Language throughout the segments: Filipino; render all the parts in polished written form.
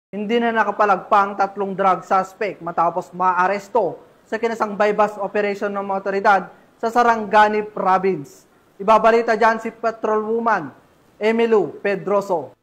Hindi na nakapalagpang 3 drug suspect matapos maaresto sa kinasang bypass operation ng mga otoridad sa Sarangani Province. Ibabalita dyan si Patrolwoman Emilu Pedroso.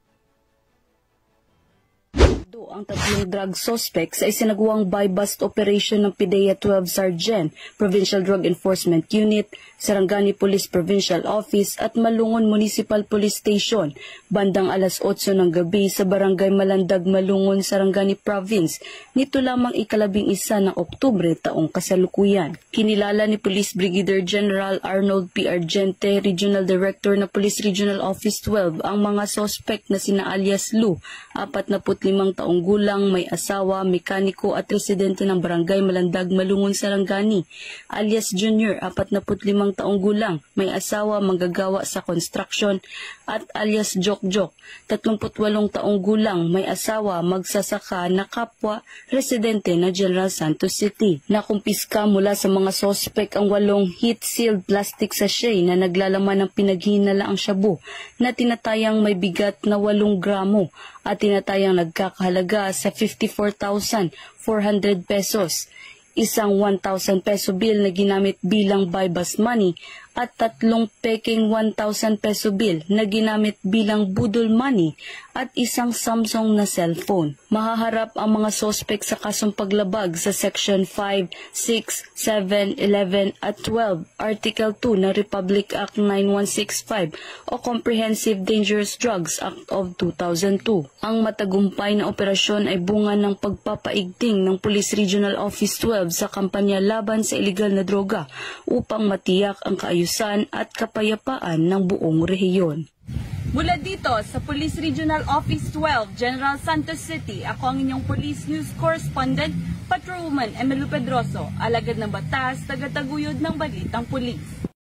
Ang 3 drug suspects ay isinagawa buy-bust operation ng PIDEA 12 Sergeant, Provincial Drug Enforcement Unit, Sarangani Police Provincial Office at Malungon Municipal Police Station bandang alas 8 ng gabi sa Barangay Malandag, Malungon, Sarangani Province nito lamang ika-11 ng Oktubre taong kasalukuyan. Kinilala ni Police Brigadier General Arnold P. Argente, Regional Director na Police Regional Office 12 ang mga suspect na sina alias Lu, 45 taong gulang, may asawa, mekaniko at residente ng Barangay Malandag, Malungon, Sarangani, alias Junior, 45 taong gulang, may asawa, manggagawa sa construction, at alias Jokjok, 38 taong gulang, may asawa, magsasaka na kapwa, residente na General Santos City. Nakumpiska mula sa mga sospek ang 8 heat-sealed plastic sachet na naglalaman ng pinaghinalaang shabu na tinatayang may bigat na 8 gramo at tinatayang nagkakahalaga sa 54,400 pesos. Isang 1,000 peso bill na ginamit bilang buy-bust money at 3 peking 1,000 peso bill na ginamit bilang budol money at isang Samsung na cellphone. Mahaharap ang mga sospek sa kasong paglabag sa Section 5, 6, 7, 11 at 12, Article 2 ng Republic Act 9165 o Comprehensive Dangerous Drugs Act of 2002. Ang matagumpay na operasyon ay bunga ng pagpapaigting ng Police Regional Office 12 sa kampanya laban sa iligal na droga upang matiyak ang kaayusan at kapayapaan ng buong rehiyon. Mula dito sa Police Regional Office 12, General Santos City, ako ang inyong Police News Correspondent, Patrolwoman Emilu Pedroso, alagad ng batas, tagataguyod ng balitang pulis.